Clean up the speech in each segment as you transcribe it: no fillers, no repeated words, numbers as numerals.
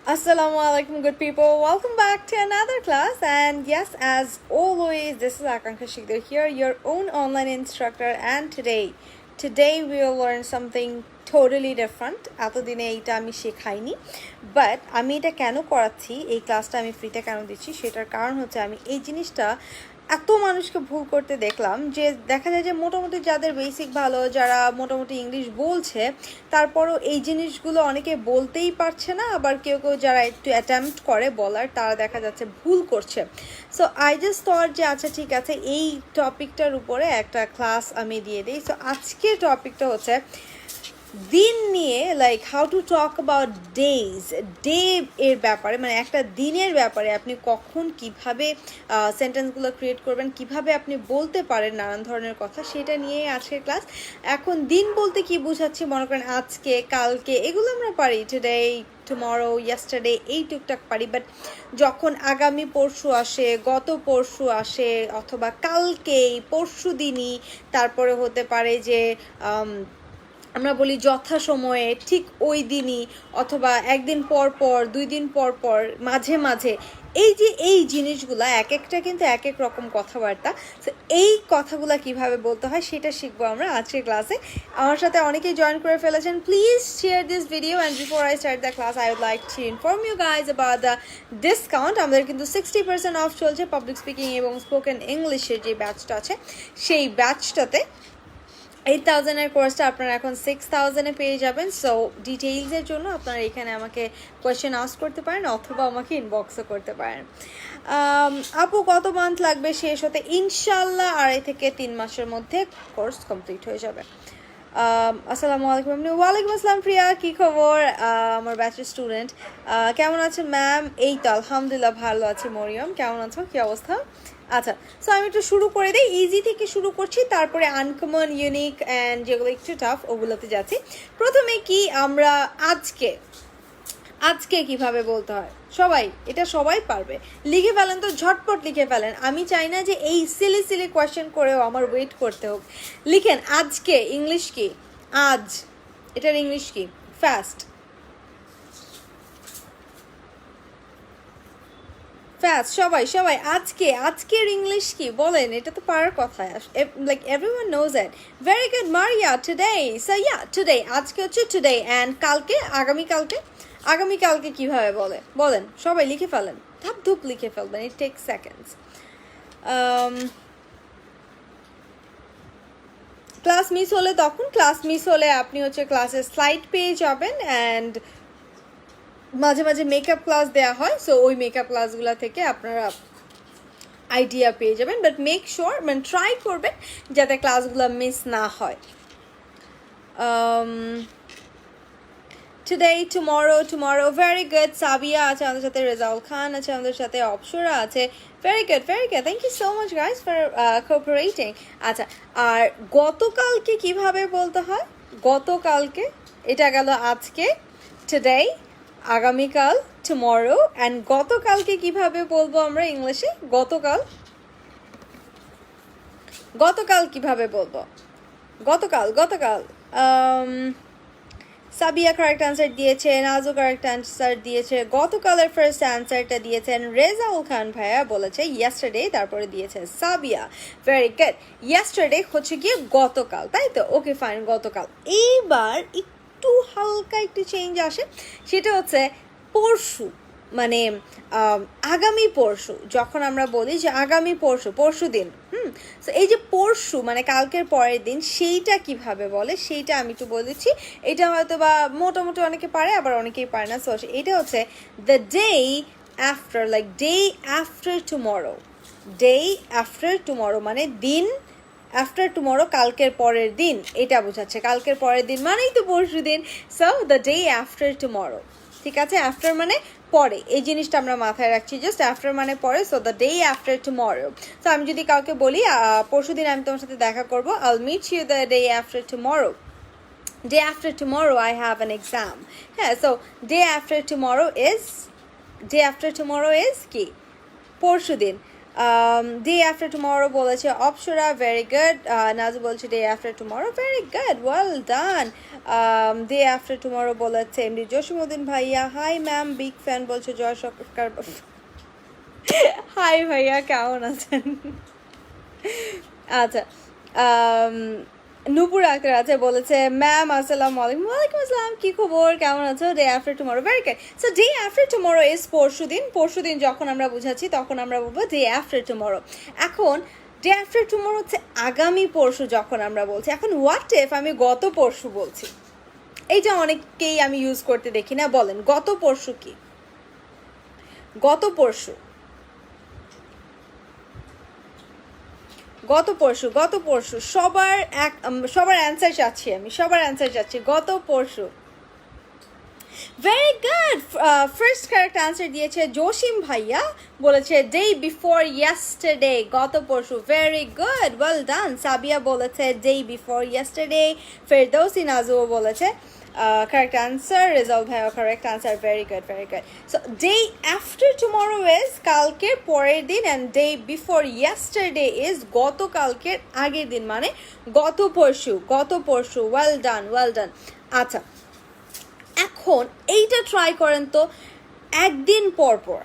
Assalamu alaikum, good people. Welcome back to another class. And yes, as always, this is Akanksha Shikdar here, your own online instructor. And today we will learn something totally different. এতদিনে এইটা আমি শেখাইনি, but আমি এটা কেন করাচ্ছি, এই ক্লাসটা আমি ফ্রিতে কেন দিচ্ছি, সেটার কারণ হচ্ছে আমি এই জিনিসটা এত মানুষকে ভুল করতে দেখলাম যে দেখা যায় যে মোটামুটি যাদের বেসিক ভালো, যারা মোটামুটি ইংলিশ বলছে, তারপরও এই জিনিসগুলো অনেকে বলতেই পারছে না, আবার কেউ কেউ যারা একটু অ্যাটেম্পট করে বলার, তারা দেখা যাচ্ছে ভুল করছে। সো আই জাস্ট থট যে আচ্ছা ঠিক আছে, এই টপিকটার উপরে একটা ক্লাস আমি দিয়ে দিই। সো আজকের টপিকটা হচ্ছে দিন নিয়ে, like how to talk about day এর ব্যাপারে, মানে একটা দিনের ব্যাপারে আপনি কখন কিভাবে সেন্টেন্সগুলো ক্রিয়েট করবেন, কিভাবে আপনি বলতে পারেন নানান ধরনের কথা, সেটা নিয়ে আজকের ক্লাস। এখন দিন বলতে কি বোঝাচ্ছি, মনে করেন আজকে, কালকে, এগুলো আমরা পারি, টুডে, টুমরো, ইয়েস্টারডে, এই টুকটাক পারি। বাট যখন আগামী পরশু আসে, গত পরশু আসে, অথবা কালকেই, পরশু দিনই, তারপরে হতে পারে যে আমরা বলি যথাসময়ে, ঠিক ওই দিনই, অথবা একদিন পর পর, 2 দিন পর পর, মাঝে মাঝে, এই জিনিসগুলা এক একটা কিন্তু এক এক রকম কথাবার্তা। তো এই কথাগুলা কিভাবে বলতে হয় সেটা শিখবো আমরা আজকের ক্লাসে। আমার সাথে অনেকেই জয়েন করে ফেলেছেন। Please share this video, and before I start the class I would like to inform you guys about the discount. আমাদের কিন্তু 60% অফ চলছে পাবলিক স্পিকিং এবং স্পোকেন ইংলিশের যে ব্যাচটা আছে, সেই ব্যাচটাতে 8,000-এর কোর্সটা আপনারা এখন 6,000-এ পেয়ে যাবেন। সো ডিটেইলসের জন্য আপনারা এখানে আমাকে কোয়েশ্চেন আস্ক করতে পারেন, অথবা আমাকে ইনবক্সও করতে পারেন। আপু কত মান্থ লাগবে শেষ হতে? ইনশাল্লাহ 2.5 থেকে 3 মাসের মধ্যে কোর্স কমপ্লিট হয়ে যাবে। আসসালামু আলাইকুম। ওয়ালাইকুম আসসালাম প্রিয়া, কী খবর? আমার ব্যাচের স্টুডেন্ট, কেমন আছেন ম্যাম? এই তো আলহামদুলিল্লাহ ভালো আছি। মরিয়ম কেমন আছো, কী অবস্থা? আচ্ছা, সো আমি একটু শুরু করে দিই, ইজি থেকে শুরু করছি, তারপরে আনকমন, ইউনিক অ্যান্ড যেগুলো একটু টাফ ওগুলোতে যাচ্ছি। প্রথমে কি আমরা আজকে কিভাবে বলতে হয়, এটা সবাই পারবে, লিখে ফেলেন তো, ঝটপট লিখে ফেলেন। আমি চাই না যে এই সিলি কোয়েশ্চেন করেও আমার ওয়েট করতে হোক। লিখেন আজকে, ইংলিশ কি আজ, এটার ইংলিশ কি ফাস্ট, সবাই আজকের ইংলিশ কি বলেন, এটা তো পারার কথা, like everyone knows it. Very good Maria. Today, so yeah today, আজকে হচ্ছে টুডে, অ্যান্ড কালকে, আগামীকালকে কিভাবে বলেন সবাই লিখে ফেলেন, ধুপ লিখে ফেলবেন, it take seconds. Class miss হলে আপনি হচ্ছে ক্লাসের স্লাইড পেয়ে যাবেন, অ্যান্ড মাঝে মাঝে মেকআপ ক্লাস দেওয়া হয়, সো ওই মেকআপ ক্লাসগুলো থেকে আপনারা আইডিয়া পেয়ে যাবেন। বাট মেক শিওর, মানে ট্রাই করবেন যাতে ক্লাসগুলো মিস না হয়। Today, tomorrow, very good. Sabiya আছে আমাদের সাথে, রেজাউল খান আছে আমাদের সাথে, অপসরা আছে। Very good, thank you so much guys for cooperating. আচ্ছা, আর গতকালকে কিভাবে বলতে হয়? গতকালকে, এটা গেল আজকে, টুডে, আগামীকাল, টুমরো, অ্যান্ড গতকালকে কিভাবে বলবো আমরা ইংলিশে? গতকাল কিভাবে বলবো? গতকাল। সাবিয়া কারেক্ট অ্যান্সার দিয়েছে, নাজু কারেক্ট অ্যান্সার দিয়েছে, গতকালের ফার্স্ট অ্যান্সারটা দিয়েছেন রেজাউল খান ভাইয়া, বলেছে ইয়েস্টারডে, তারপরে দিয়েছে সাবিয়া। ভেরি গুড, ইয়েস্টারডে হচ্ছে গিয়ে গতকাল, তাই তো? ওকে ফাইন, গতকাল। এইবার একটু হালকা একটু চেঞ্জ আসে, সেটা হচ্ছে পরশু, মানে আগামী পরশু। যখন আমরা বলি যে আগামী পরশু দিন, সো এই যে পরশু মানে কালকের পরের দিন, সেইটা কিভাবে বলে সেইটা আমি একটু বলে দিচ্ছি। এটা হয়তো বা মোটামুটি অনেকে পারে, আবার অনেকেই পারে না। সো এটা হচ্ছে the day after, like day after tomorrow, মানে দিন, আফটার টুমরো কালকের পরের দিন, এটা বোঝাচ্ছে। কালকের পরের দিন মানেই তো পরশু দিন। So the day after tomorrow, ঠিক আছে? আফটার মানে পরে, এই জিনিসটা আমরা মাথায় রাখছি, জাস্ট আফটার মানে পরে। So the day after tomorrow. So আমি যদি কাউকে বলি পরশু দিন আমি তোমার সাথে দেখা করবো, I'll meet you the day after tomorrow. Day after tomorrow I have an exam. হ্যাঁ, so day after tomorrow is কি? পরশু দিন। ডে আফটার টুমরো বলেছে অপসরা, ভেরি গুড। নাজু বলছে day after tomorrow, very good, well done. Day after tomorrow বলেছে MD Jasimuddin ভাইয়া, hi ma'am, big fan বলছে জয় সরকার। High ভাইয়া, কেমন আছেন? আচ্ছা, নূপুর আক্তার আছে, বলেছে ম্যাম আসসালামু আলাইকুম। ওয়ালাইকুম আসসালাম, কি খবর, কেমন আছো? Day after tomorrow, very good. So day after tomorrow is পরশু দিন। পরশু দিন যখন আমরা বুঝাচ্ছি তখন আমরা বলবো ডে আফটার টুমরো। এখন ডে আফটার টুমরো হচ্ছে আগামী পরশু যখন আমরা বলছি। এখন হোয়াট ইফ আমি গত পরশু বলছি? এইটা অনেককেই আমি ইউজ করতে দেখি না, বলেন গত পরশু কি? গত পরশু, গত পরশু, গত পরশু, সবার অ্যান্সার চাচ্ছি আমি, সবার অ্যান্সার চাচ্ছি। গত পরশু, very good. First correct answer দিয়েছে জসিম ভাইয়া, বলেছে ডে বিফোর ইয়েস্টারডে, গত পরশু, very good, well done. Sabiya বলেছে ডে বিফোর ইয়েস্টারডে। ফেরদৌসি নাজুও বলেছে correct answer. Rizal bhaiya, correct answer, very good, very good. So day after tomorrow is কালকের পরের দিন, and day before yesterday is গতকালকের আগের দিন, মানে গত পরশু, গত পরশু, well done, well done. আচ্ছা, এখন এইটা ট্রাই করেন তো, একদিন পর পর,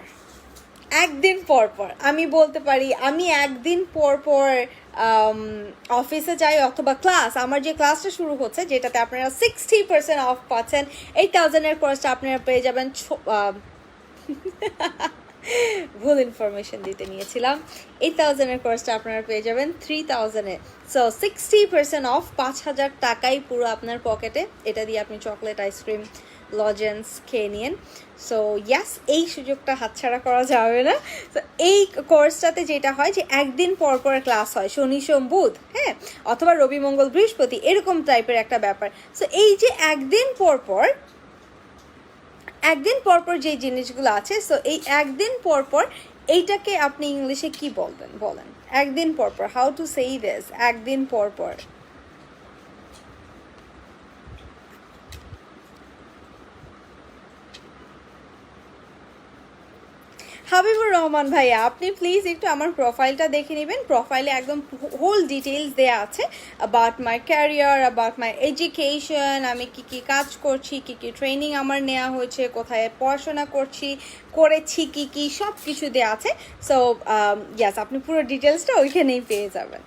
একদিন পর পর আমি বলতে পারি আমি একদিন পর পর অফিসে যাই অথবা ক্লাস, আমার যে ক্লাসটা শুরু হচ্ছে যেটাতে আপনারা 60% অফ পাচ্ছেন, 8,000-এর কোর্সটা আপনারা পেয়ে যাবেন। ভুল ইনফরমেশন দিতে নিয়েছিলাম। 8,000-এর কোর্সটা আপনারা পেয়ে যাবেন 3,000-এ। সো 60% অফ, 5,000 টাকাই পুরো আপনার পকেটে। এটা দিয়ে আপনি চকলেট, আইসক্রিম, লজেন্স খেয়ে নিন। সো ইয়াস, এই সুযোগটা হাতছাড়া করা যাবে না। তো এই কোর্সটাতে যেটা হয় যে একদিন পর পর ক্লাস হয়, শনি সোম বুধ, হ্যাঁ, অথবা রবি মঙ্গল বৃহস্পতি, এরকম টাইপের একটা ব্যাপার। সো এই যে একদিন পর পর, একদিন পর পর যে জিনিসগুলো আছে, সো এই একদিন পর পর এইটাকে আপনি ইংলিশে কি বলবেন, বলেন একদিন পর পর, হাউ টু সে দিস, একদিন পর পর। হাবিবুর রহমান ভাইয়া, আপনি প্লিজ একটু আমার প্রোফাইলটা দেখে নেবেন। প্রোফাইলে একদম হোল ডিটেলস দেওয়া আছে about my career, about my education, আমি কি কি কাজ করছি, কি কি ট্রেনিং আমার নেওয়া হয়েছে, কোথায় পড়াশোনা করেছি কি কি, সব কিছু দেওয়া আছে। সো ইয়াস, আপনি পুরো ডিটেলসটা ওইখানেই পেয়ে যাবেন।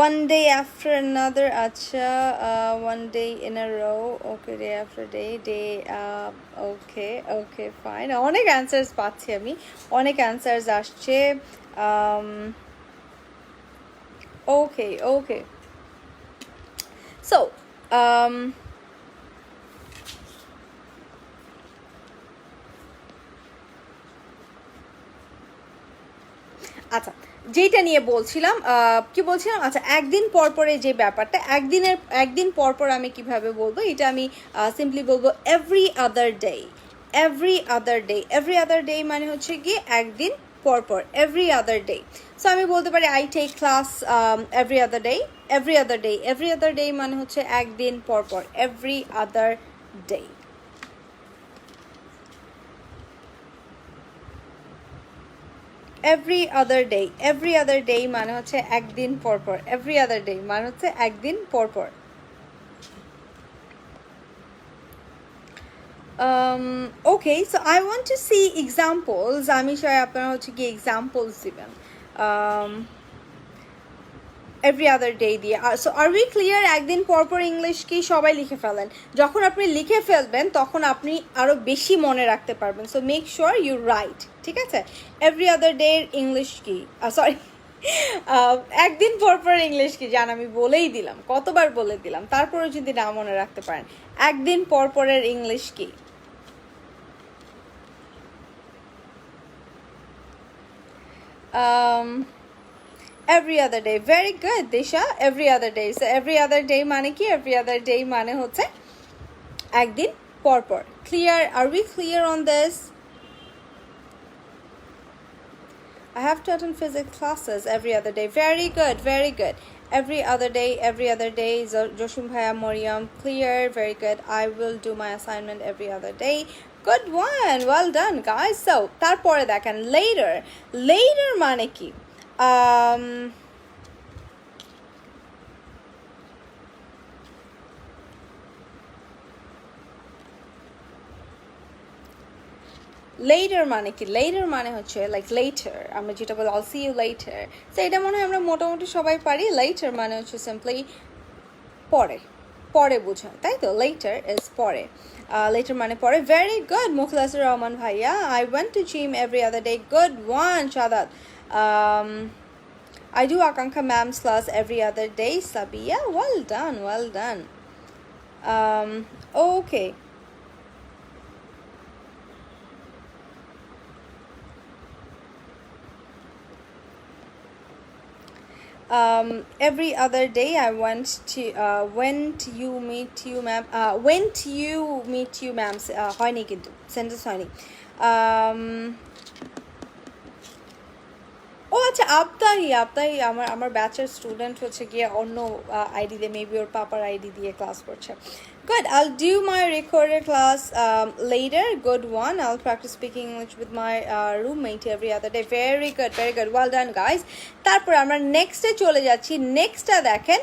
One day after another, acha, one day in a row, okay, day after day, okay, fine. অনেক answers পাচ্ছি আমি, অনেক answers আসছে। Okay. So, আচ্ছা, যেটা নিয়ে বলছিলাম, কি বলছিলাম, আচ্ছা, একদিন পর পরে যে ব্যাপারটা, একদিন পর পর আমি কিভাবে বলবো, এটা আমি সিম্পলি বলবো every other day. Every other day মানে হচ্ছে কি একদিন পর পর, এভরি আদার ডে। সো আমি বলতে পারি I take class every other day মানে হচ্ছে একদিন পর পর, every other day. Every other day মানে হচ্ছে একদিন পর পর, এভরি আদার ডে মানে হচ্ছে একদিন পর পর। Okay, so I want to see examples. আমি চাই আপনারা হচ্ছে কি এক্সাম্পলস দিবেন এভরি আদার ডে দিয়ে। So are we clear? একদিন পর পর ইংলিশ কি সবাই লিখে ফেলেন। যখন আপনি লিখে ফেলবেন তখন আপনি আরও বেশি মনে রাখতে পারবেন। So make sure you write, ঠিক আছে? এভরি আদার ডে ইংলিশ কি, সরি, একদিন পর পর ইংলিশ কি জান, আমি বলেই দিলাম, কতবার বলে দিলাম, তারপরে যদি না মনে রাখতে পারেন, একদিন পর পরের ইংলিশ কি? Every other day, very good Disha, every other day. So every other day মানে কি? এভরি আদার ডে মানে হচ্ছে একদিন পর পর। Clear? Are we clear on this? I have to attend physics classes every other day. Very good, very good. Every other day. Joshum Bhaiya Moriam, clear, very good. I will do my assignment every other day. Good one, well done guys. So তারপরে দেখেন later মানে কি? later মানে কি? later মানে হচ্ছে like later, আমরা যেটা বলি I'll see you later, so এটা মনে হয় আমরা মোটামুটি সবাই পারি। later মানে হচ্ছে simply পরে বোঝায়, তাই তো? later is পরে, later মানে পরে। very good মুখলাসুর রহমান ভাইয়া, I went to gym every other day. good one Shadat. I do Akanksha ma'am's class every other day. Sabia, well done. Okay, every other day I went you meet you ma'am, হয়নি কিন্তু sentence হয়নি। ও আচ্ছা, আবতাহি আমার ব্যাচের student হচ্ছে গিয়ে অন্য ID দিয়ে, মেবি ওর পাপার আইডি দিয়ে ক্লাস করছে। good, I'll do my recorded class later. good one, I'll practice speaking English with my roommate every other day. very good, well done guys. তারপর আমরা নেক্সটে চলে যাচ্ছি। নেক্সটটা দেখেন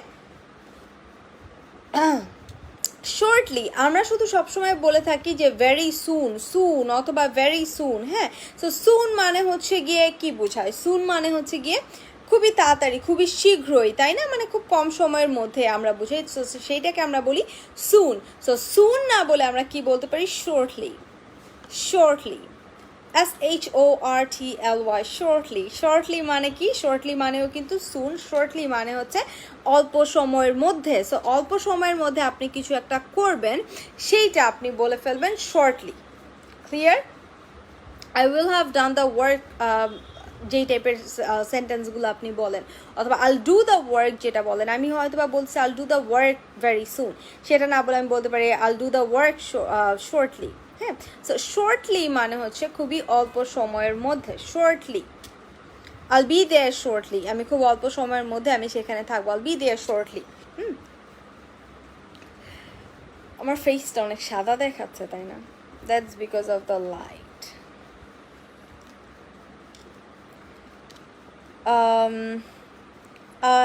শর্টলি। আমরা শুধু সবসময় বলে থাকি যে ভেরি সুন অথবা ভেরি সুন, হ্যাঁ। সো সুন মানে হচ্ছে গিয়ে কি বোঝায়? সুন মানে হচ্ছে গিয়ে খুবই তাড়াতাড়ি, খুবই শীঘ্রই, তাই না? মানে খুব কম সময়ের মধ্যে আমরা বুঝাই, সো সেইটাকে আমরা বলি সুন। সো সুন না বলে আমরা কি বলতে পারি? শর্টলি SHORTLY, শর্টলি মানে কি? শর্টলি মানেও কিন্তু সুন। শর্টলি মানে হচ্ছে অল্প সময়ের মধ্যে। সো অল্প সময়ের মধ্যে আপনি কিছু একটা করবেন, সেইটা আপনি বলে ফেলবেন shortly. Clear? I will have done the work, যেই টাইপের সেন্টেন্সগুলো আপনি বলেন, অথবা I'll do the work যেটা বলেন। আমি হয়তো বা বলছি I'll do the work very soon, সেটা না বলে আমি বলতে পারি I'll do the work shortly, হ্যাঁ। সো শর্টলি মানে হচ্ছে খুবই অল্প সময়ের মধ্যে। Shortly, I'll be there shortly, আমি খুব অল্প সময়ের মধ্যে আমি সেখানে থাকবো। I'll be there shortly। আমার ফেসটা অনেক সাদা দেখাচ্ছে, তাই না? That's because of the light.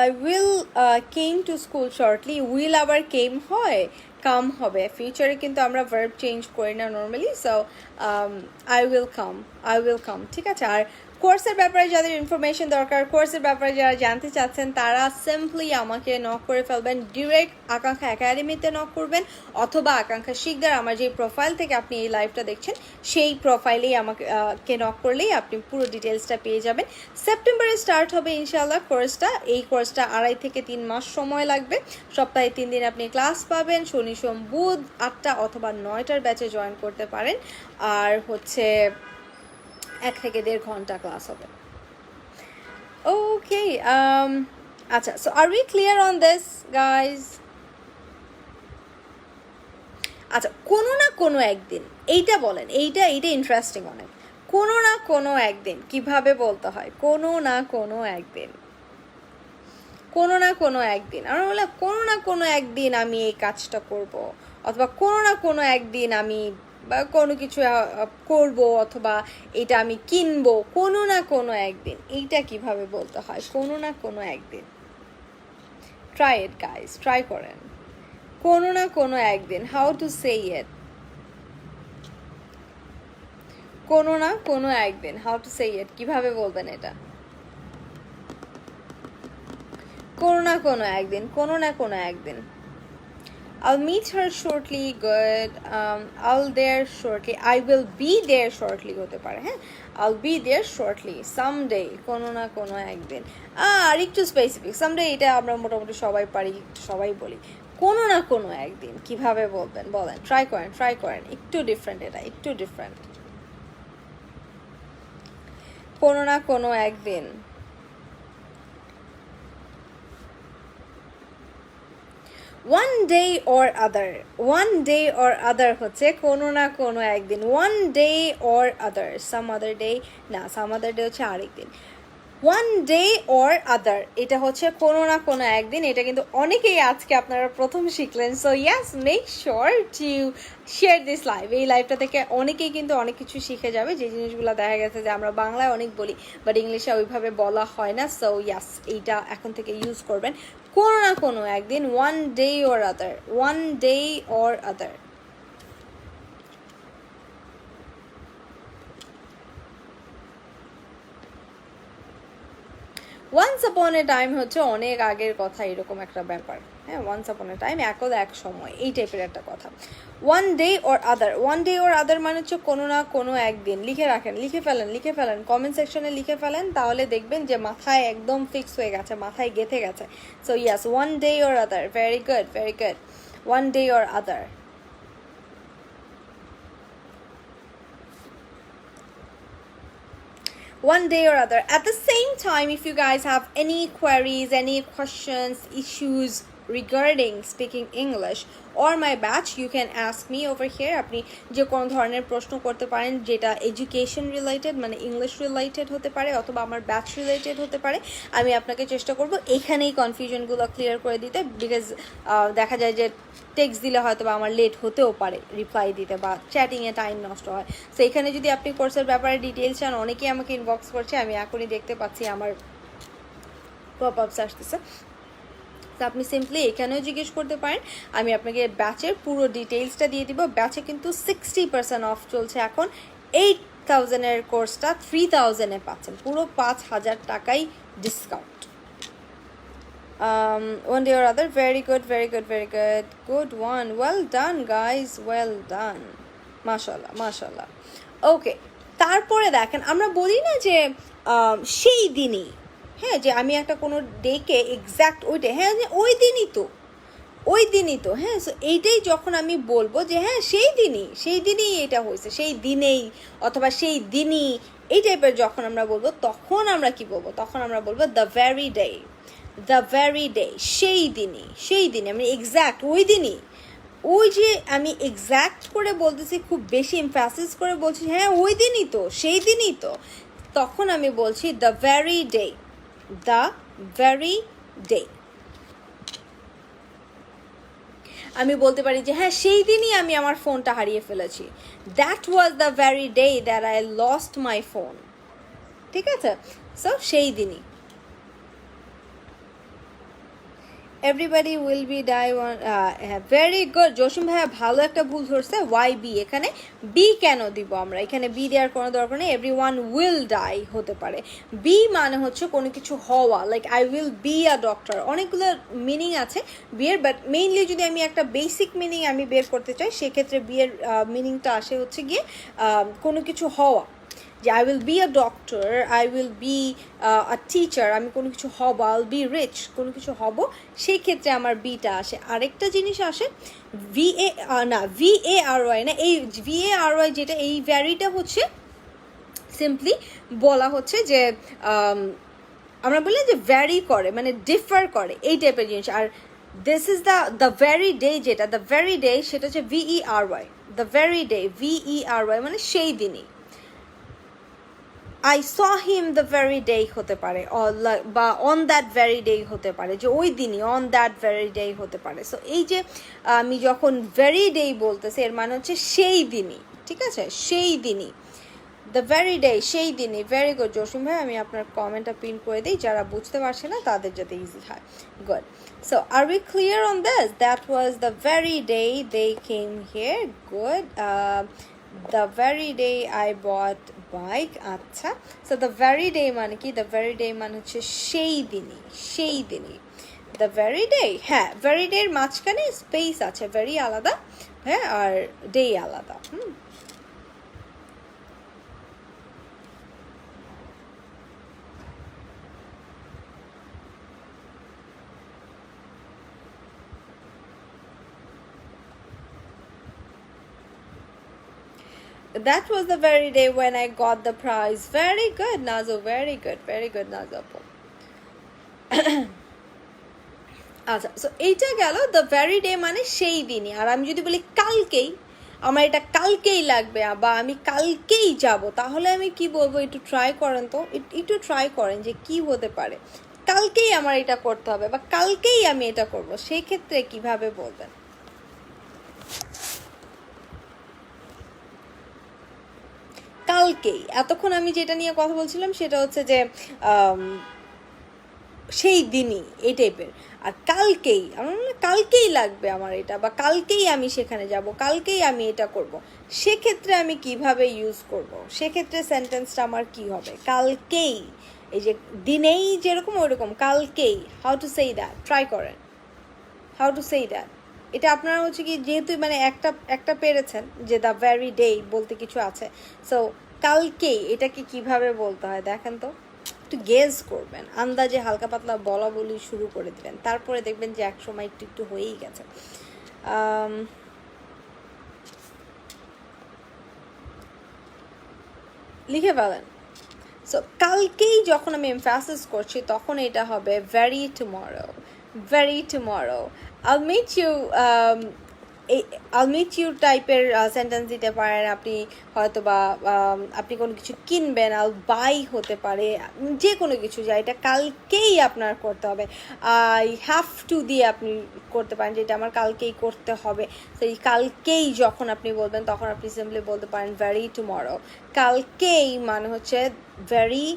I will came to school shortly. will আবার came হয়, কাম হবে। ফিউচারে কিন্তু আমরা ভার্ব চেঞ্জ করি না normally. So I will come, ঠিক আছে? আর কোর্সের ব্যাপারে যাদের ইনফরমেশন দরকার, কোর্সের ব্যাপারে যারা জানতে চাচ্ছেন, তারা সিম্পলি আমাকে নক করে ফেলবেন। ডিরেক্ট আকাঙ্ক্ষা একাডেমিতে নক করবেন, অথবা আকাঙ্ক্ষা শিকদার, আমার যে প্রোফাইল থেকে আপনি এই লাইভটা দেখছেন সেই প্রোফাইলেই আমাকে নক করলেই আপনি পুরো ডিটেলসটা পেয়ে যাবেন। সেপ্টেম্বরে স্টার্ট হবে ইনশাআল্লাহ কোর্সটা। এই কোর্সটা 2.5 থেকে 3 মাস সময় লাগবে। সপ্তাহে 3 দিন আপনি ক্লাস পাবেন, শনি সোম বুধ 8টা অথবা 9টার ব্যাচে জয়েন করতে পারেন। আর হচ্ছে 1 থেকে 1.5 ঘন্টা ক্লাস হবে। ওকে, আচ্ছা, so are we clear on this guys? আচ্ছা, কোনো না কোনো একদিন, এইটা বলেন, এইটা ইন্টারেস্টিং অনেক। কোনো না কোনো একদিন কিভাবে বলতে হয়? কোনো না কোনো একদিন, আমরা বললাম কোনো না কোনো একদিন আমি এই কাজটা করব, অথবা কোনো না কোনো একদিন আমি বা কোনো কিছু করব, অথবা এটা আমি কিনবো। কোনো না কোনো একদিন, এইটা কিভাবে বলতে হয়? কোনো না কোনো একদিন। ট্রাই ইট গাইজ, ট্রাই করেন। কোনো না কোনো একদিন, হাউ টু সে ইট? কোনো না কোনো একদিন, হাউ টু সে ইট? কিভাবে বলবেন এটা? কোনো না কোনো একদিন, কোনো না কোনো একদিন। I'll meet her shortly. good. I'll there shortly. I will be there shortly হতে পারে, হ্যাঁ। I'll be there shortly. someday, কোনো না কোনো একদিন। আর একটু স্পেসিফিক, someday এটা আমরা মোটামুটি সবাই পারি, সবাই বলি। কোনো না কোনো একদিন কিভাবে বলবেন? বলেন, ট্রাই করেন। একটু ডিফারেন্ট, এটা একটু ডিফারেন্ট। কোনো না কোনো একদিন। one day or other, one day or other হচ্ছে কোনো না কোনো একদিন, one day or other, some other day না, some other day হচ্ছে আরেকদিন, one day or other এটা হচ্ছে কোনো না কোনো একদিন। এটা কিন্তু অনেকেই আজকে আপনারা প্রথম শিখলেন। So yes, make sure to share this live. এই লাইভটা থেকে অনেকেই কিন্তু অনেক কিছু শিখে যাবে, যে জিনিসগুলো দেখা গেছে যে আমরা বাংলায় অনেক বলি বাট ইংলিশে ওইভাবে বলা হয় না। সো ইয়াস, এইটা এখন থেকে ইউজ করবেন, কোনো না কোনো একদিন, one day or other, one day or other। Once upon a time হচ্ছে অনেক আগের কথা, এরকম একটা ব্যাপার। হ্যাঁ, ওয়ান্স আপন এ টাইম, এক সময়, এই টাইপের একটা কথা। ওয়ান ডে ওর আদার, ওয়ান ডে ওর আদার মানে হচ্ছে কোনো না কোনো একদিন। লিখে রাখেন, লিখে ফেলেন, কমেন্ট সেকশনে লিখে ফেলেন, তাহলে দেখবেন যে মাথায় একদম ফিক্স হয়ে গেছে, মাথায় গেঁথে গেছে। So yes, one day or other, very good, very good, one day or other. One day or other. At the same time, if you guys have any queries, any questions, issues regarding speaking English or my batch, you can ask me over here. আপনি যে কোনো ধরনের প্রশ্ন করতে পারেন যেটা education related, মানে English related হতে পারে, অথবা আমার ব্যাচ রিলেটেড হতে পারে। আমি আপনাকে চেষ্টা করব এখানেই কনফিউশনগুলো ক্লিয়ার করে দিতে, বিকজ দেখা যায় যে টেক্সট দিলে হয়তো বা আমার লেট হতেও পারে রিপ্লাই দিতে, বা চ্যাটিংয়ে টাইম নষ্ট হয়। সো এখানে যদি আপনি কোর্সের ব্যাপারে ডিটেলস চান, অনেকেই আমাকে ইনবক্স করছে, আমি এখনই দেখতে পাচ্ছি আমার পপ আপস আসতেছে। তো আপনি সিম্পলি এখানেও জিজ্ঞেস করতে পারেন, আমি আপনাকে ব্যাচের পুরো ডিটেলসটা দিয়ে দিব। ব্যাচে কিন্তু 60% অফ চলছে এখন। 8,000-এর কোর্সটা 3,000-এ পাচ্ছেন, পুরো 5,000 টাকাই discount. One day or other, very good, very good, very good, good one, well done guys, well done, mashallah, mashallah. Okay, তারপরে দেখেন, আমরা বলি না যে সেই দিনই, হ্যাঁ, যে আমি একটা কোনো ডেকে এক্স্যাক্ট ওই ডে, হ্যাঁ ওই দিনই তো, হ্যাঁ। সো এইটাই যখন আমি বলবো যে হ্যাঁ সেই দিনই এটা হয়েছে, সেই দিনেই অথবা সেই দিনই, এই টাইপের যখন আমরা বলবো, তখন আমরা কি বলবো? তখন আমরা বলবো the very day, the very day, সেই দিনই, আমি এক্স্যাক্ট ওই দিনই, ওই যে আমি এক্স্যাক্ট করে বলতেছি, খুব বেশি এমফ্যাসিস করে বলছি, হ্যাঁ ওই দিনই তো, সেই দিনই তো, তখন আমি বলছি the very day, the very day. আমি বলতে পারি যে হ্যাঁ সেই দিনই আমি আমার ফোনটা হারিয়ে ফেলেছি, that was the very day that I lost my phone. ঠিক আছে, সো সেই দিনই। Everybody will be die one, very good Jasim ভাইয়া, ভালো একটা ভুল ধরছে, ওয়াই বি, এখানে বি কেন দিব আমরা? এখানে বি দেওয়ার কোনো দরকার নেই, এভরিওয়ান উইল ডাই হতে পারে। বি মানে হচ্ছে কোনো কিছু হওয়া, like I will be a doctor, অনেকগুলো মিনিং আছে বিয়ের, বাট মেইনলি যদি আমি একটা বেসিক মিনিং আমি বের করতে চাই, সেক্ষেত্রে বিয়ের মিনিংটা আসে হচ্ছে গিয়ে কোনো কিছু হওয়া, যে I will be a doctor, I will be a teacher, আমি কোনো কিছু হব, আই উইল বি রিচ, কোনো কিছু হব, সেই ক্ষেত্রে আমার বিটা আসে। আরেকটা জিনিস আসে VARY না, এই VARY যেটা, এই ভ্যারিটা হচ্ছে সিম্পলি বলা হচ্ছে যে আমরা বলি যে ভ্যারি করে, মানে ডিফার করে, এই টাইপের জিনিস। আর this is the very day, যেটা দ্য ভেরি ডে, সেটা হচ্ছে VERY, the very day, VERY মানে সেই দিনই। I saw him the very day হতে পারে, বা on that very day হতে পারে, যে ওই দিনই, on that very day হতে পারে। সো এই যে আমি যখন very day বলতেছি, এর মানে হচ্ছে সেই দিনই, ঠিক আছে, সেই দিনই, দ্য ভেরি ডে, সেই দিনই। ভেরি গুড জসিম ভাই, আমি আপনার কমেন্টটা পিন করে দিই, যারা বুঝতে পারছে না তাদের যাতে ইজি হয়। Good, so are we clear on this? That was the very day they came here. Good, the very day I bought bike, আচ্ছা। সো দ্য ভেরি ডে মানে কি? দ্য ভেরি ডে মানে হচ্ছে সেই দিনই, দ্য ভেরি ডে। হ্যাঁ, very ডের মাঝখানে স্পেস আছে, ভেরি আলাদা, হ্যাঁ, আর ডে আলাদা। That was the very day when I got the prize. Very good, Nazo. Very good, Nazo. আচ্ছা, সো এইটা গেল দ্য ভেরি ডে মানে সেই দিনই। আর আমি যদি বলি কালকেই, আমার এটা কালকেই লাগবে বা আমি কালকেই যাব, তাহলে আমি কি বলবো? একটু ট্রাই করেন তো, একটু ট্রাই করেন যে কি হতে পারে কালকেই আমার এটা করতে হবে বা কালকেই আমি এটা করব, সেই ক্ষেত্রে কিভাবে বলবেন? কালকেই, এতক্ষণ আমি যেটা নিয়ে কথা বলছিলাম সেটা হচ্ছে যে সেই দিনই, এই টাইপের। আর কালকেই, আমার মনে কালকেই লাগবে আমার এটা, বা কালকেই আমি সেখানে যাব, কালকেই আমি এটা করব, সেক্ষেত্রে আমি কিভাবে ইউজ করব? সেক্ষেত্রে সেন্টেন্সটা আমার কি হবে? কালকেই, এই যে দিনেই যেরকম ওইরকম কালকেই। হাউ টু সেই দ্যাট? ট্রাই করেন, হাউ টু সেই দ্যাট। এটা আপনারা হচ্ছে কি, যেহেতু মানে একটা একটা পেরেছেন যে দ্য ভেরি ডে বলতে কিছু আছে, সো কালকেই এটাকে কিভাবে বলতে হয় দেখেন তো। একটু গেস করবেন, আন্দাজে হালকা পাতলা বলা বলি শুরু করে দিবেন, তারপরে দেখবেন যে এক সময় একটু একটু হয়েই গেছে। লিখে ফেলেন। সো কালকেই যখন আমি এমফাসিস করছি তখন এটা হবে very tomorrow, very tomorrow. I'll meet you, I'll meet you টাইপের সেন্টেন্স দিতে পারেন আপনি। হয়তো বা আপনি কোনো কিছু কিনবেন, আল বাই হতে পারে, যে কোনো কিছু, যা এটা কালকেই আপনার করতে হবে। আই হ্যাভ টু দিয়ে আপনি করতে পারেন, যেটা আমার কালকেই করতে হবে। তো এই কালকেই যখন আপনি বলবেন তখন আপনি সিম্পলি বলতে পারেন ভেরি টুমরো। কালকেই মানে হচ্ছে ভেরি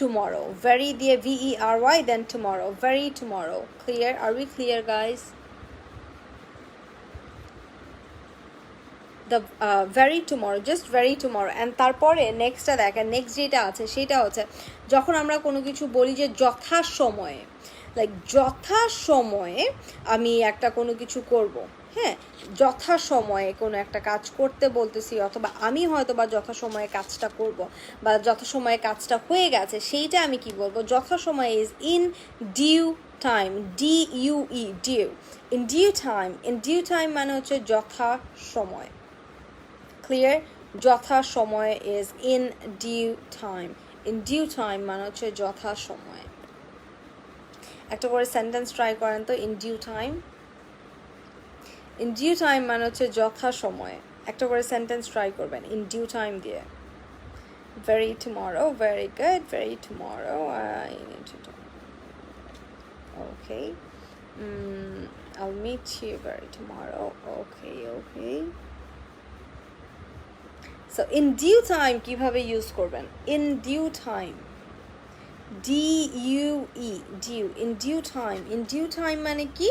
tomorrow, very দিয়ে VERY then tomorrow, very tomorrow. Clear? Are we clear, guys? The very tomorrow, just very tomorrow. And তারপরে নেক্সটটা দেখেন, নেক্সট যেটা আছে সেটা হচ্ছে যখন আমরা কোনো কিছু বলি যে যথাসময়ে, লাইক যথাসময়ে আমি একটা কোনো কিছু করব, হ্যাঁ, যথাসময়ে কোনো একটা কাজ করতে বলতেছি, অথবা আমি হয়তো বা যথাসময়ে কাজটা করব, বা যথাসময়ে কাজটা হয়ে গেছে, সেইটা আমি কি বলবো? যথাসময়ে is in due time, DUE, due, in due time. In due time মানে হচ্ছে যথাসময়। ক্লিয়ার? যথাসময়ে is in due time. In due time মানে হচ্ছে যথাসময়ে। একটা করে সেন্টেন্স ট্রাই করেন তো। In due time, in due time মানে হচ্ছে যথাসময়ে। একটা করে সেন্টেন্স ট্রাই করবেন ইন ডিউ টাইম দিয়ে। Very tomorrow, very good, very tomorrow. Okay. I'll meet you very tomorrow. Okay, okay. So in due time কিভাবে ইউজ করবেন? In due time, DUE, due, in due time. In due time মানে কি?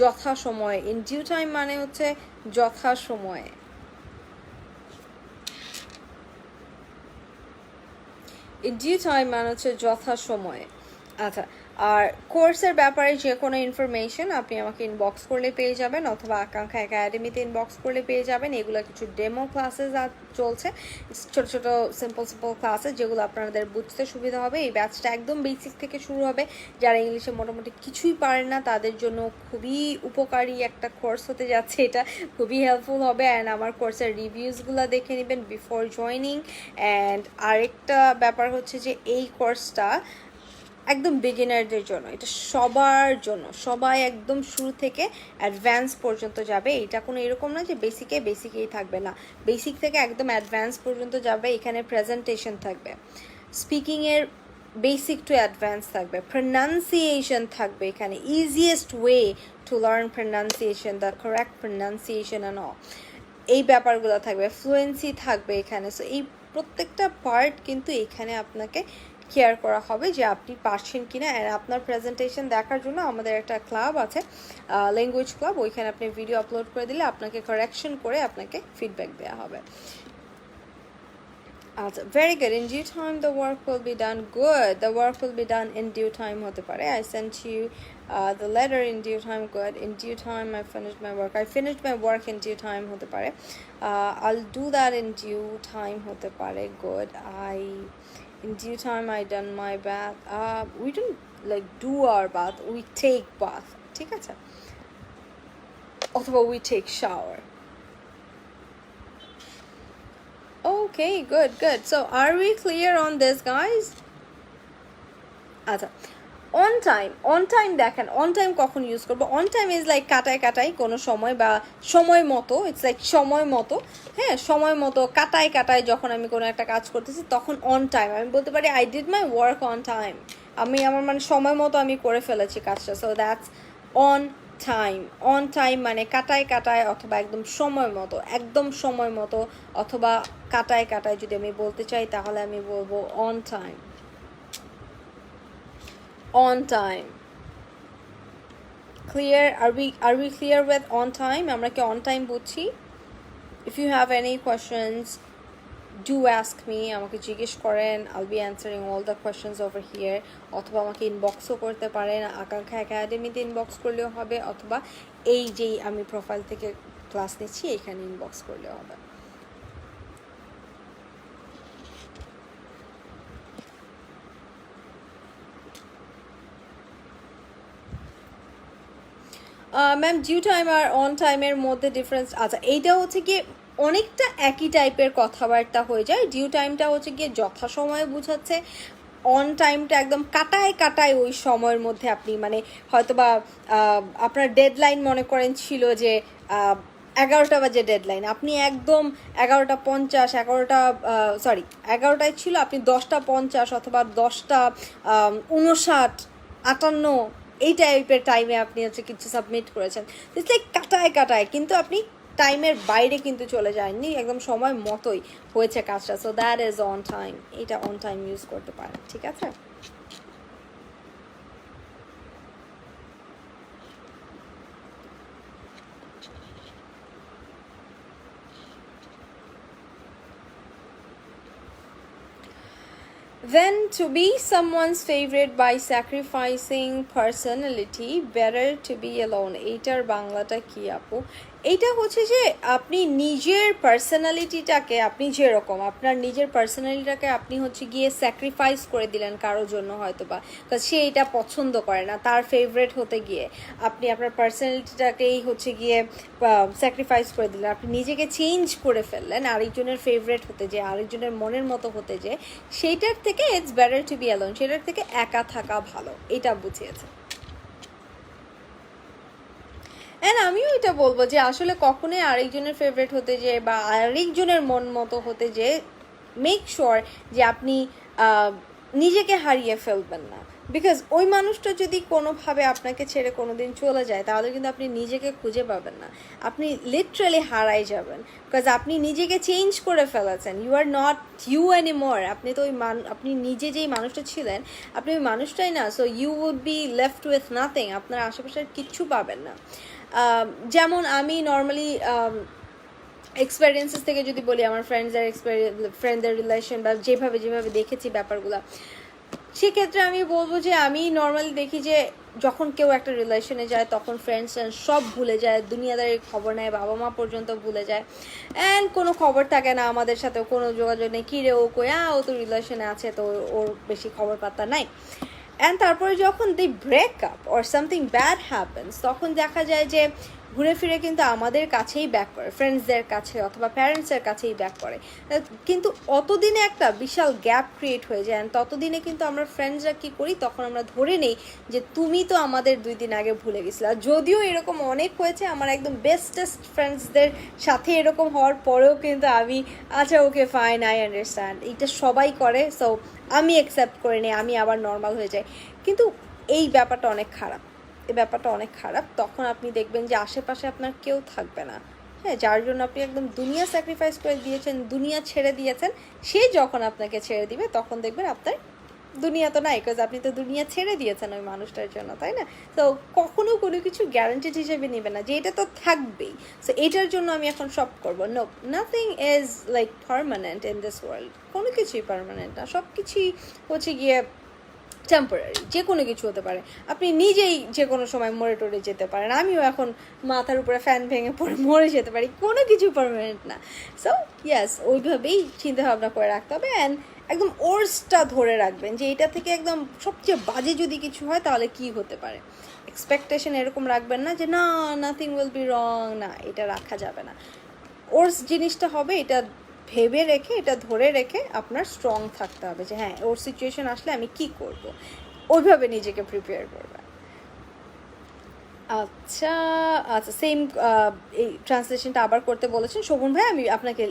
যথাসময়ে। in due time মানে হচ্ছে যথাসময়ে। in due time মানে হচ্ছে যথাসময়ে। আচ্ছা, আর কোর্সের ব্যাপারে যে কোনো ইনফরমেশন আপনি আমাকে ইনবক্স করলে পেয়ে যাবেন, অথবা আকাঙ্ক্ষা একাডেমিতে ইনবক্স করলে পেয়ে যাবেন। এগুলো কিছু ডেমো ক্লাসেস চলছে, ছোটো ছোটো সিম্পল সিম্পল ক্লাসেস, যেগুলো আপনাদের বুঝতে সুবিধা হবে। এই ব্যাচটা একদম বেসিক থেকে শুরু হবে। যারা ইংলিশে মোটামুটি কিছুই পারেন না তাদের জন্য খুবই উপকারী একটা কোর্স হতে যাচ্ছে, এটা খুবই হেল্পফুল হবে। অ্যান্ড আমার কোর্সের রিভিউসগুলো দেখে নেবেন বিফোর জয়নিং। অ্যান্ড আরেকটা ব্যাপার হচ্ছে যে এই কোর্সটা একদম বিগিনারদের জন্য, এটা সবার জন্য, সবাই একদম শুরু থেকে অ্যাডভান্স পর্যন্ত যাবে। এটা কোনো এরকম না যে বেসিকেই থাকবে, না, বেসিক থেকে একদম অ্যাডভান্স পর্যন্ত যাবে। এখানে প্রেজেন্টেশন থাকবে, স্পিকিংয়ের বেসিক টু অ্যাডভান্স থাকবে, প্রনাউন্সিয়েশন থাকবে, এখানে easiest way to learn pronunciation, the correct pronunciation and all, এই ব্যাপারগুলো থাকবে, ফ্লুয়েন্সি থাকবে এখানে। সো এই প্রত্যেকটা পার্ট কিন্তু এখানে আপনাকে কেয়ার করা হবে যে আপনি পারছেন কিনা। আর আপনার প্রেজেন্টেশন দেখার জন্য আমাদের একটা ক্লাব আছে, ল্যাঙ্গুয়েজ ক্লাব, ওইখানে আপনি ভিডিও আপলোড করে দিলে আপনাকে কারেকশন করে আপনাকে ফিডব্যাক দেওয়া হবে। আচ্ছা, very good. In due time the work will be done. Good, the work will be done in due time হতে পারে। I sent you the letter in due time. Good. In due time I finished my work. I finished my work in due time হতে পারে। I'll do that in due time হতে পারে। Good. In due time I done my bath. We don't like do our bath, we take bath, ঠিক আছে? অথবা we take shower. Okay, good. So are we clear on this, guys? আচ্ছা, on time দেখেন on time কখন use করবো on time is like কাটায় কাটাই কোনো সময় বা সময় মতো ইটস লাইক সময় মতো হ্যাঁ সময় মতো কাটায় কাটায় যখন আমি কোনো একটা কাজ করতেছি তখন অন টাইম আমি বলতে পারি I did my work on time আমি আমার মানে সময় মতো আমি করে ফেলেছি কাজটা সো দ্যাটস অন টাইম মানে কাটায় কাটায় অথবা একদম সময় মতো অথবা কাটায় কাটায় যদি আমি বলতে চাই তাহলে আমি বলবো on time on time clear are we clear with on time আমরা কি on time বুঝছি if you have any questions do ask me আমাকে জিজ্ঞেস করেন I'll be answering all the questions over here অথবা আমাকে ইনবক্সও করতে পারেন আকাঙ্ক্ষা একাডেমিতে ইনবক্স করলেও হবে অথবা এই যেই আমি প্রোফাইল থেকে ক্লাস নিচ্ছি এখানে ইনবক্স করলেও হবে ম্যাম ডিউ টাইম আর অন টাইমের মধ্যে ডিফারেন্স আচ্ছা এইটা হচ্ছে গিয়ে অনেকটা একই টাইপের কথাবার্তা হয়ে যায় ডিউ টাইমটা হচ্ছে গিয়ে যথাসময়ে বোঝাচ্ছে অন টাইমটা একদম কাটায় কাটায় ওই সময়ের মধ্যে আপনি মানে হয়তোবা আপনার ডেডলাইন মনে করেন ছিল যে 11টা বাজে ডেডলাইন আপনি একদম 11:50 11টায় ছিল আপনি 10:50 অথবা 10:59 58 এই টাইপের টাইমে আপনি হচ্ছে কিছু সাবমিট করেছেন ইটস লাইক কাটায় কাটায় কিন্তু আপনি টাইমের বাইরে কিন্তু চলে যাননি একদম সময় মতোই হয়েছে কাজটা so that is on time এটা অন টাইম ইউজ করতে পারেন ঠিক আছে Then to be someone's favorite by sacrificing personality, better to be alone. এইটার বাংলাটা কি আপু এইটা হচ্ছে যে আপনি নিজের পার্সোনালিটিটাকে আপনি যেরকম আপনার নিজের পার্সোনালিটিটাকে আপনি হচ্ছে গিয়ে স্যাক্রিফাইস করে দিলেন কারোর জন্য হয়তো বা সে এটা পছন্দ করে না তার ফেভারিট হতে গিয়ে আপনি আপনার পার্সোনালিটিটাকেই হচ্ছে গিয়ে স্যাক্রিফাইস করে দিলেন আপনি নিজেকে চেঞ্জ করে ফেললেন আরেকজনের ফেভারিট হতে যে আরেকজনের মনের মতো হতে যে সেইটার থেকে it's better to be alone সেটার থেকে একা থাকা ভালো এটা বুঝিয়েছে অ্যান্ড আমিও এটা বলবো যে আসলে কখনোই আরেকজনের ফেভারিট হতে যে বা আরেকজনের মন মতো হতে যে মেক শিওর যে আপনি নিজেকে হারিয়ে ফেলবেন না বিকজ ওই মানুষটা যদি কোনোভাবে আপনাকে ছেড়ে কোনো দিন চলে যায় তাহলে কিন্তু আপনি নিজেকে খুঁজে পাবেন না আপনি লিটারালি হারাই যাবেন বিকজ আপনি নিজেকে চেঞ্জ করে ফেলেছেন you are not you anymore আপনি তো ওই আপনি নিজে যেই মানুষটা ছিলেন আপনি ওই মানুষটাই না so you would be left with nothing আপনার আশেপাশের কিচ্ছু পাবেন না যেমন আমি নর্মালি এক্সপেরিয়েন্সেস থেকে যদি বলি আমার ফ্রেন্ডদের রিলেশন বা যেভাবে দেখেছি ব্যাপারগুলো সেক্ষেত্রে আমি বলবো যে আমি নর্মালি দেখি যে যখন কেউ একটা রিলেশনে যায় তখন ফ্রেন্ডস সব ভুলে যায় দুনিয়াদারির খবর নেয় বাবা মা পর্যন্ত ভুলে যায় অ্যান্ড কোনো খবর থাকে না আমাদের সাথে কোনো যোগাযোগ নেই কী রে ও ও তো রিলেশনে আছে তো ওর বেশি খবর পাত্তা নাই অ্যান্ড তারপরে যখন the breakup or something bad happens তখন দেখা যায় যে ঘুরে ফিরে কিন্তু আমাদের কাছেই ব্যাক করে ফ্রেন্ডসদের কাছে অথবা প্যারেন্টসের কাছেই ব্যাক করে কিন্তু অতদিনে একটা বিশাল গ্যাপ ক্রিয়েট হয়ে যায় ততদিনে কিন্তু আমরা ফ্রেন্ডসরা কী করি তখন আমরা ধরে নেই যে তুমি তো আমাদের 2 দিন আগে ভুলে গেছিলা যদিও এরকম অনেক হয়েছে আমার একদম বেস্টেস্ট ফ্রেন্ডসদের সাথে এরকম হওয়ার পরেও কিন্তু আমি আচ্ছা ওকে ফাইন আই আন্ডারস্ট্যান্ড এইটা সবাই করে সো আমি অ্যাকসেপ্ট করে নিই আমি আবার নর্মাল হয়ে যাই কিন্তু এই ব্যাপারটা অনেক খারাপ এই ব্যাপারটা অনেক খারাপ তখন আপনি দেখবেন যে আশেপাশে আপনার কেউ থাকবে না হ্যাঁ যার জন্য আপনি একদম দুনিয়া স্যাক্রিফাইস করে দিয়েছেন দুনিয়া ছেড়ে দিয়েছেন সে যখন আপনাকে ছেড়ে দিবে তখন দেখবেন আপনার দুনিয়া তো নাই বিকজ আপনি তো দুনিয়া ছেড়ে দিয়েছেন ওই মানুষটার জন্য তাই না তো কখনো কোনো কিছু গ্যারান্টিড হিসেবে নেবে না যে এটা তো থাকবেই সো এটার জন্য আমি এখন সব করবো no nothing is like permanent in this world কোনো কিছুই পার্মানেন্ট না সব কিছুই হচ্ছে গিয়ে টেম্পোরারি যে কোনো কিছু হতে পারে আপনি নিজেই যে কোনো সময় মরে টরে যেতে পারেন আমিও এখন মাথার উপরে ফ্যান ভেঙে পড়ে মরে যেতে পারি কোনো কিছু পার্মানেন্ট না সো ইয়াস ওইভাবেই চিন্তাভাবনা করে রাখতে হবে অ্যান্ড একদম ওর্সটা ধরে রাখবেন যে এটা থেকে একদম সবচেয়ে বাজে যদি কিছু হয় তাহলে কি হতে পারে এক্সপেকটেশন এরকম রাখবেন না যে না নাথিং উইল বি রং না এটা রাখা যাবে না ওর্স জিনিসটা হবে এটা ভেবে রেখে এটা ধরে রেখে আপনার স্ট্রং থাকতে হবে যে হ্যাঁ ওর সিচুয়েশন আসলে আমি কি করব ওইভাবে নিজেকে প্রিপেয়ার করবে। আচ্ছা আচ্ছা, সেম এই ট্রান্সলেশনটা আবার করতে বলেছেন শোভন ভাই, আমি আপনাকে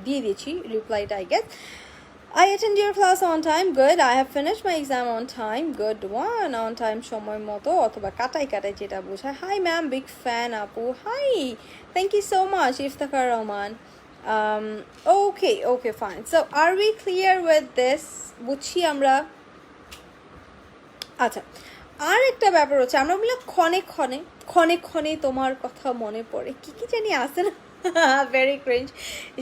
দিয়ে দিয়েছি রিপ্লাইটা I guess. I attend your class on time. Good. I have finished my exam on time. Good one. On time সময় মতো অথবা কাটাই কাটাই যেটা বোঝায়। Hi ma'am, big fan আপু. Hi. Thank you so much, Iftikhar Rahman. Okay, fine. So are we clear with this? বুঝছি আমরা। আচ্ছা, আর একটা ব্যাপার হচ্ছে আমরা বলি ক্ষণে ক্ষণে ক্ষণে ক্ষণে তোমার কথা মনে পড়ে, কি কি জানি আসে না, ভেরি ক্রিঞ্জ।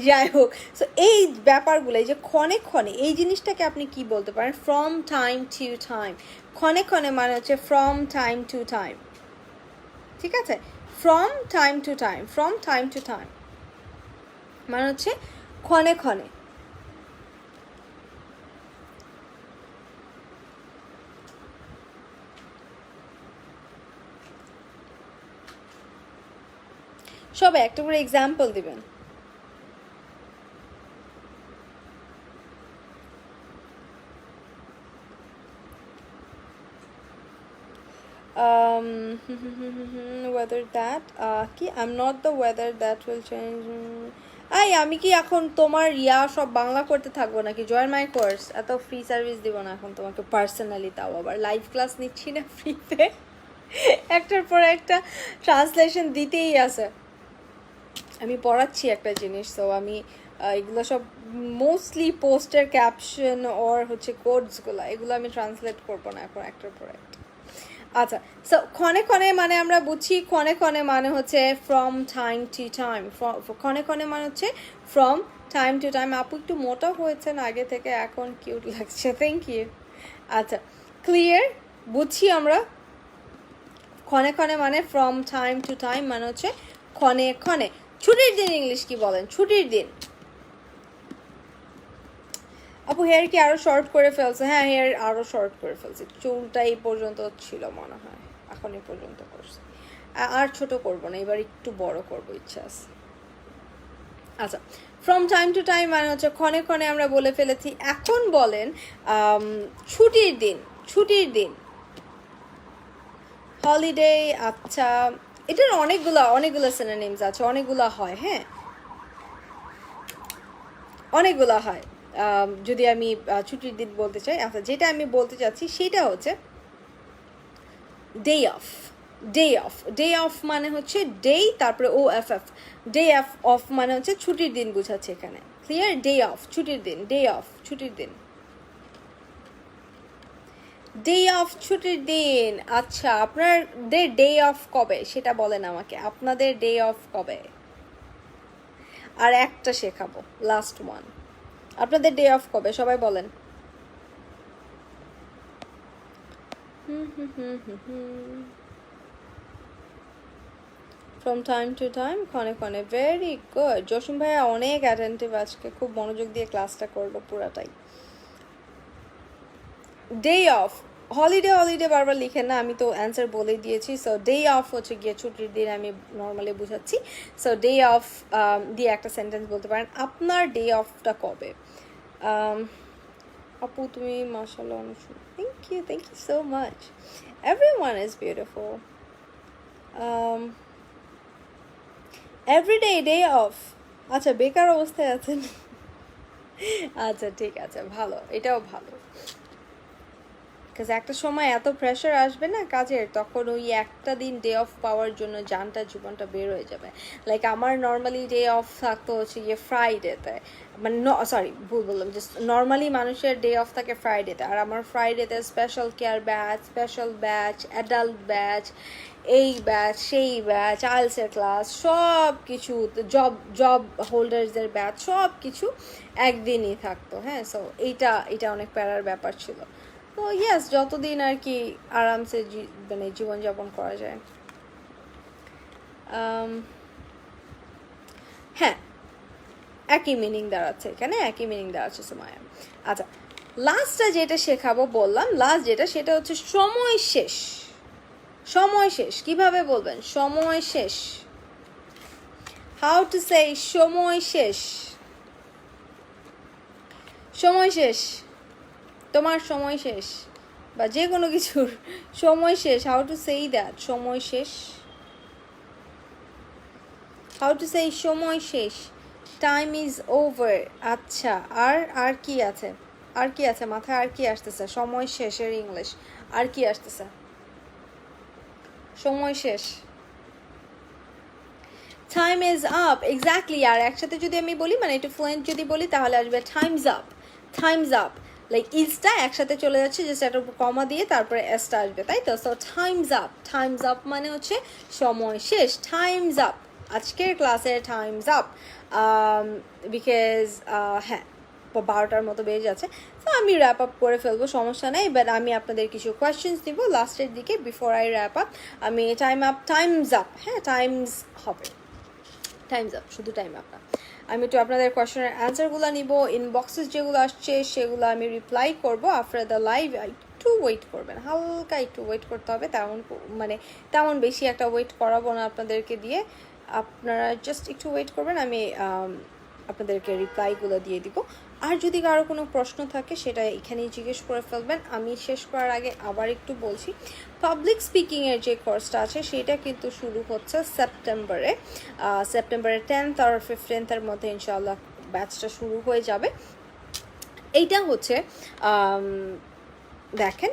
যাই হোক, সো এই ব্যাপারগুলো এই যে ক্ষণে ক্ষণে, এই জিনিসটাকে আপনি কি বলতে পারেন? From time to time. ক্ষণে ক্ষণে মানে হচ্ছে ফ্রম টাইম টু টাইম, ঠিক আছে? From time to time, from time to time মানে হচ্ছে ক্ষণে ক্ষণে। সবাই একটা করে এক্সাম্পল দিবেন। weather that কি I'm not the weather that will change. আমি কি এখন তোমার সব বাংলা করতে থাকবো নাকি? জয়েন মাই কোর্স, এত ফ্রি সার্ভিস দিব না এখন তোমাকে পার্সোনালি, তাও আবার লাইভ ক্লাস নিচ্ছি না ফ্রিতে, একটার পর একটা ট্রান্সলেশন দিতেই আছে। আমি পড়াচ্ছি একটা জিনিস, তো আমি এগুলো সব মোস্টলি পোস্টার ক্যাপশন ওর হচ্ছে কোডসগুলো, এগুলো আমি ট্রান্সলেট করবো না এখন একটার পর একটা। আচ্ছা, সো ক্ষণে ক্ষণে মানে আমরা বুঝি ক্ষণে ক্ষণে মানে হচ্ছে ফ্রম টাইম টু টাইম। ক্ষণে ক্ষণে মানে হচ্ছে ফ্রম টাইম টু টাইম। আপু একটু মোটা হয়েছেন আগে থেকে, এখন কিউট লাগছে, থ্যাংক ইউ। আচ্ছা, ক্লিয়ার? বুঝছি আমরা ক্ষণে ক্ষণে মানে ফ্রম টাইম টু টাইম মানে হচ্ছে ক্ষণে ক্ষণে। ছুটির দিন ইংলিশ কি বলেন? ছুটির দিন। আপু হেয়ার কি আরো শর্ট করে ফেলছে? হ্যাঁ, হেয়ার আরো শর্ট করে ফেলছে, চুলটা এই পর্যন্ত ছিল মনে হয়, এখন এই পর্যন্ত করছে, আর ছোট করব না, এবার একটু বড় করব ইচ্ছা আছে। আচ্ছা, ফ্রম টাইম টু টাইম মানে হচ্ছে ক্ষণে ক্ষণে আমরা বলে ফেলেছি। এখন বলেন ছুটির দিন, ছুটির দিন, হলিডে। আচ্ছা, এটার অনেকগুলো সিনোনিমস আছে, অনেকগুলো হয়, হ্যাঁ অনেকগুলো হয়। যদি আমি ছুটির দিন বলতে চাই, আচ্ছা যেটা আমি বলতে চাচ্ছি সেটা হচ্ছে day of. Day of, day of মানে হচ্ছে ডে তারপরে OFF, ডে অফ মানে হচ্ছে ছুটির দিন বোঝাচ্ছে এখানে। ক্লিয়ার? ডে অফ ছুটির দিন, ডে অফ ছুটির দিন, ডে অফ ছুটির দিন। আচ্ছা, আপনাদের ডে অফ কবে সেটা বলেন আমাকে, আপনাদের ডে অফ কবে? আর একটা শেখাবো, লাস্ট ওয়ান। আপনাদের ডে অফ কবে সবাই বলেন। ফ্রম টাইম টু টাইম, ক্ষণে ক্ষণে। ভেরি গুড জসিম ভাইয়া, অনেক অ্যাটেন্টিভ আজকে, খুব মনোযোগ দিয়ে ক্লাসটা করবো পুরাটাই। ডে অফ, হলিডে হলিডে বারবার লিখেন না, আমি তো অ্যান্সার বলে দিয়েছি। সো ডে অফ হচ্ছে গিয়ে ছুটির দিন, আমি নর্মালি বুঝাচ্ছি। সো ডে অফ দিয়ে একটা সেন্টেন্স বলতে পারেন, আপনার ডে অফটা কবে? আপু তুমি মাশাআল্লাহ অনেক সুন্দর, thank you so much, everyone is beautiful. Everyday day off. আচ্ছা, বেকার অবস্থায় আছেন? আচ্ছা ঠিক আছে, ভালো, এটাও ভালো। বিকজ একটা সময় এত প্রেশার আসবে না কাজের, তখন ওই একটা দিন ডে অফ পাওয়ার জন্য জানটা জীবনটা বের হয়ে যাবে। লাইক আমার নর্মালি ডে অফ থাকতো হচ্ছে গিয়ে ফ্রাইডেতে, মানে সরি ভুল বললাম, জাস্ট নর্মালি মানুষের ডে অফ থাকে ফ্রাইডেতে, আর আমার ফ্রাইডেতে special care batch, special batch, adult batch, এই ব্যাচ সেই ব্যাচ, আইএলটিএস ক্লাস, সব কিছু, জব হোল্ডার্সদের ব্যাচ, সব কিছু একদিনই থাকতো। হ্যাঁ, সো এইটা অনেক প্যারার ব্যাপার ছিল। তো ইয়েস, যতদিন আর কি আরামসে মানে জীবনযাপন করা যায়। হ্যাঁ, একই মিনিং দাঁড়াচ্ছে এখানে, একই মিনিং দাঁড়াচ্ছে সুমায়া। আচ্ছা, লাস্টটা যেটা শেখাবো বললাম, লাস্ট যেটা সেটা হচ্ছে সময় শেষ। সময় শেষ কিভাবে বলবেন? সময় শেষ, হাউ টু সে সময় শেষ। সময় শেষ, তোমার সময় শেষ, বা যে কোনো কিছুর সময় শেষ, হাউ টু সেই দ্যাট, সময় শেষ, হাউ টু সেই সময় শেষ, টাইম ইজ ওভার। আচ্ছা, আর কি আছে, আর কি আছে মাথায়, আর কি আসতেছে? সময় শেষের ইংলিশ আর কি আসতেছে? সময় শেষ, টাইম ইজ আপ, এক্স্যাক্টলি। আর একসাথে যদি আমি বলি, মানে একটু ফ্লুয়েন্ট যদি বলি, তাহলে আসবে time's up, time's up. Like ইজটা একসাথে চলে যাচ্ছে, যে সেটার উপর কমা দিয়ে তারপরে এসটা আসবে, তাই তো? So Times up, time's up মানে হচ্ছে সময় শেষ, টাইমস আপ। আজকের ক্লাসের টাইমস আপ, বিকজ হ্যাঁ 12টার মতো বেজে যাচ্ছে। তো আমি র্যাপ আপ করে ফেলবো, সমস্যা নেই। বাট আমি আপনাদের কিছু কোয়েশ্চেন্স দিব লাস্টের দিকে, বিফোর আই র্যাপ আপ। আমি টাইম আপ, টাইমস আপ, হ্যাঁ টাইমস হবে, টাইমস আপ, শুধু টাইম আপ না। আমি একটু আপনাদের কোয়েশ্চেনের অ্যান্সারগুলো নিব, ইনবক্সেস যেগুলো আসছে সেগুলো আমি রিপ্লাই করব আফটার দ্য লাইভ। একটু ওয়েট করবেন, হালকা একটু ওয়েট করতে হবে, তেমন মানে তেমন বেশি একটা ওয়েট করাবো না আপনাদেরকে দিয়ে, আপনারা জাস্ট একটু ওয়েট করবেন, আমি আপনাদেরকে রিপ্লাইগুলো দিয়ে দিব। আর যদি কারো কোনো প্রশ্ন থাকে সেটা এখানেই জিজ্ঞেস করে ফেলবেন। আমি শেষ করার আগে আবার একটু বলছি, পাবলিক স্পিকিংয়ের যে কোর্সটা আছে সেটা কিন্তু শুরু হচ্ছে সেপ্টেম্বরে, সেপ্টেম্বরের 10th আর 15th মধ্যে ইনশাআল্লাহ ব্যাচটা শুরু হয়ে যাবে। এইটা হচ্ছে দেখেন,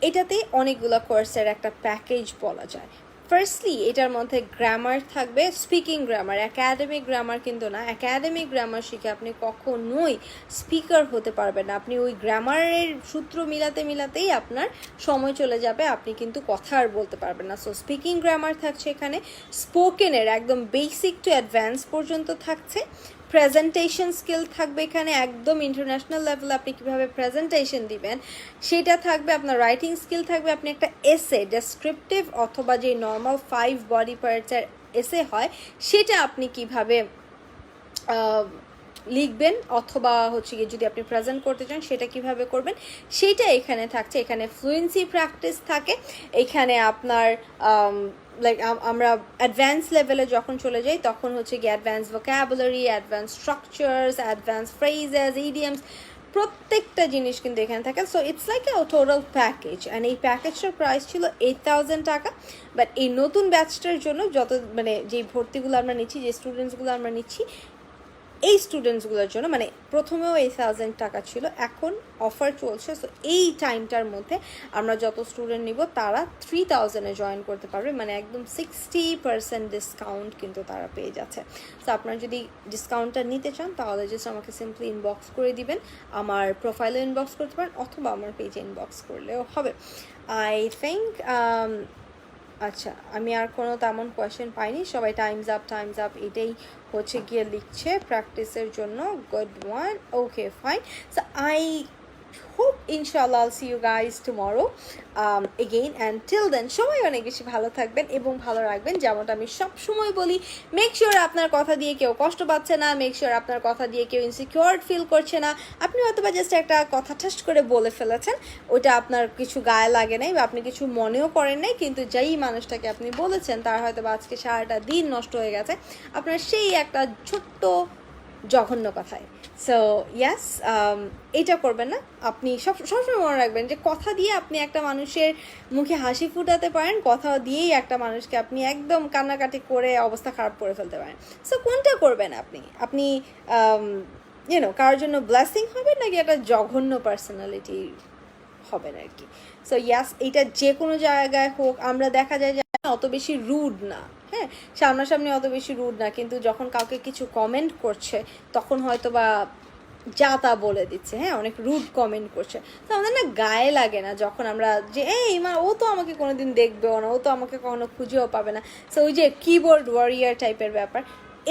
এটাতে অনেকগুলো কোর্সের একটা প্যাকেজ বলা যায়। ফার্স্টলি এটার মধ্যে গ্রামার থাকবে, স্পিকিং গ্রামার, একাডেমিক গ্রামার কিন্তু না। একাডেমিক গ্রামার শিখে আপনি কখনোই স্পিকার হতে পারবেন না, আপনি ওই গ্রামারের সূত্র মিলাতে মিলাতেই আপনার সময় চলে যাবে, আপনি কিন্তু কথা আর বলতে পারবেন না। সো স্পিকিং গ্রামার থাকছে এখানে, স্পোকেনের একদম বেসিক টু অ্যাডভান্স পর্যন্ত থাকছে, প্রেজেন্টেশন স্কিল থাকবে এখানে, একদম ইন্টারন্যাশনাল লেভেলে আপনি কীভাবে প্রেজেন্টেশন দিবেন সেটা থাকবে, আপনার রাইটিং স্কিল থাকবে, আপনি একটা এসে ডেসক্রিপটিভ অথবা যে নর্মাল 5 বডি পার্টসের এসে হয় সেটা আপনি কিভাবে লিখবেন, অথবা হচ্ছে গিয়ে যদি আপনি প্রেজেন্ট করতে চান সেটা কিভাবে করবেন সেটা এখানে থাকছে। এখানে ফ্লুয়েন্সি প্র্যাকটিস থাকে, এখানে আপনার লাইক আমরা অ্যাডভান্স লেভেলে যখন চলে যাই তখন হচ্ছে গিয়ে advance vocabulary, advance structures, advance phrases, idioms, প্রত্যেকটা জিনিস কিন্তু এখানে থাকে। So it's like a total package, and এই প্যাকেজটার প্রাইস ছিল 8,000 টাকা। বাট এই নতুন ব্যাচটার জন্য যত মানে যেই ভর্তিগুলো আমরা নিচ্ছি, যে স্টুডেন্টসগুলো আমরা নিচ্ছি, এই স্টুডেন্টসগুলোর জন্য মানে প্রথমেও 8,000 টাকা ছিল, এখন অফার চলছে। সো এই টাইমটার মধ্যে আমরা যত স্টুডেন্ট নিব তারা 3,000-এ জয়েন করতে পারবে, মানে একদম 60% ডিসকাউন্ট কিন্তু তারা পেয়ে যাচ্ছে। সো আপনারা যদি ডিসকাউন্টটা নিতে চান তাহলে জাস্ট আমাকে সিম্পলি ইনবক্স করে দিবেন, আমার প্রোফাইলে ইনবক্স করতে পারেন অথবা আমার পেজে ইনবক্স করলেও হবে। আই থিঙ্ক আচ্ছা, আমি আর কোনো তেমন কোয়েশ্চেন পাইনি, সবাই টাইমস আপ এটাই হচ্ছে গিয়ে লিখছে প্র্যাকটিসের জন্য। Good one, okay fine. So I hope ইনশাআল্লাহ I'll see you guys tomorrow again, and till then সবাই অনেক বেশি ভালো থাকবেন এবং ভালো রাখবেন। যেমনটা আমি সব সময় বলি, মেক শিওর আপনার কথা দিয়ে কেউ কষ্ট পাচ্ছে না, মেক শিওর আপনার কথা দিয়ে কেউ ইনসিকিউর ফিল করছে না। আপনি হয়তো বা জাস্ট একটা কথা ঠাস করে বলে ফেলেছেন, ওটা আপনার কিছু গায়ে লাগে নাই বা আপনি কিছু মনেও করেন নাই, কিন্তু যেই মানুষটাকে আপনি বলেছেন তার হয়তো বা আজকে সারাটা দিন নষ্ট হয়ে গেছে আপনার সেই একটা ছোট্ট জঘন্য কথায়। সো ইয়াস, এটা করবেন না। আপনি সবসময় মনে রাখবেন যে কথা দিয়ে আপনি একটা মানুষের মুখে হাসি ফুটাতে পারেন, কথা দিয়েই একটা মানুষকে আপনি একদম কান্নাকাটি করে অবস্থা খারাপ করে ফেলতে পারেন। সো কোনটা করবেন আপনি কারোর জন্য ব্লেসিং হবেন নাকি একটা জঘন্য পার্সোনালিটি হবেন আর কি। সো ইয়াস, এইটা যে কোনো জায়গায় হোক, আমরা দেখা যায় যে অত বেশি রুড না, হ্যাঁ সামনাসামনি অত বেশি রুড না, কিন্তু যখন কাউকে কিছু কমেন্ট করছে তখন হয়তো বা যা তা বলে দিচ্ছে, হ্যাঁ অনেক রুড কমেন্ট করছে, তো আমাদের না গায়ে লাগে না যখন আমরা যে ও তো আমাকে কোনোদিন দেখবেও না, ও তো আমাকে কখনো খুঁজেও পাবে না। সো ওই যে কিবোর্ড ওয়ারিয়ার টাইপের ব্যাপার,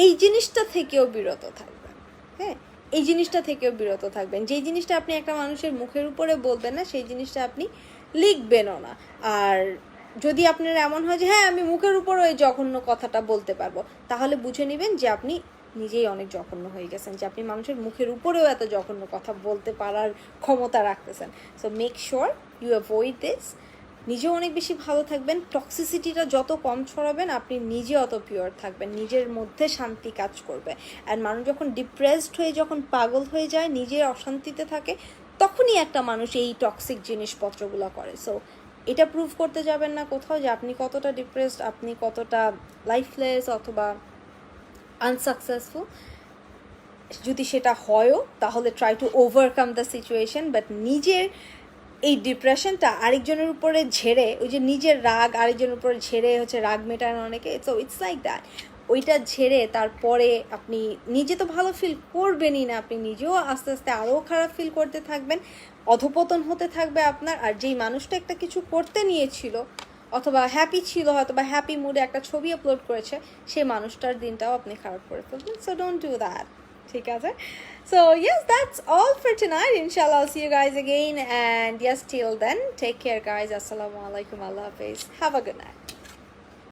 এই জিনিসটা থেকেও বিরত থাকবেন। হ্যাঁ, এই জিনিসটা থেকেও বিরত থাকবেন। যেই জিনিসটা আপনি একটা মানুষের মুখের উপরে বলবেন না, সেই জিনিসটা আপনি লিখবেনও না। আর যদি আপনার এমন হয় যে হ্যাঁ আমি মুখের উপর ওই জঘন্য কথাটা বলতে পারবো, তাহলে বুঝে নেবেন যে আপনি নিজেই অনেক জঘন্য হয়ে গেছেন, যে আপনি মানুষের মুখের উপরেও এত জঘন্য কথা বলতে পারার ক্ষমতা রাখতেছেন। So make sure you avoid this. নিজেও অনেক বেশি ভালো থাকবেন, টক্সিসিটিটা যত কম ছড়াবেন আপনি নিজে অত পিওর থাকবেন, নিজের মধ্যে শান্তি কাজ করবে। অ্যান্ড মানুষ যখন ডিপ্রেসড হয়ে যখন পাগল হয়ে যায়, নিজের অশান্তিতে থাকে, তখনই একটা মানুষ এই টক্সিক জিনিসপত্রগুলো করে। সো এটা প্রুভ করতে যাবেন না কোথাও যে আপনি কতটা ডিপ্রেসড, আপনি কতটা লাইফলেস অথবা আনসাকসেসফুল। যদি সেটা হয়ও তাহলে try to overcome the situation, but নিজের এই ডিপ্রেশনটা আরেকজনের উপরে ঝেড়ে, ওই যে নিজের রাগ আরেকজনের উপরে ঝেড়ে হচ্ছে রাগ মেটানো অনেকে, সো ইটস লাইক দ্যাট। ওইটা ঝেড়ে তারপরে আপনি নিজে তো ভালো ফিল করবেনই না, আপনি নিজেও আস্তে আস্তে আরও খারাপ ফিল করতে থাকবেন, অধপতন হতে থাকবে আপনার। আর যেই মানুষটা একটা কিছু করতে নিয়েছিল অথবা হ্যাপি ছিল, হয়তো বা হ্যাপি মুডে একটা ছবি আপলোড করেছে, সেই মানুষটার দিনটাও আপনি খারাপ করে ফেলবেন। সো ডোন্ট ডু দ্যাট, ঠিক আছে? So yes, that's all for tonight. Inshallah, I'll see you guys again. And yes, till then, take care, guys. Assalamu alaikum. Allah Hafiz. Have a good night.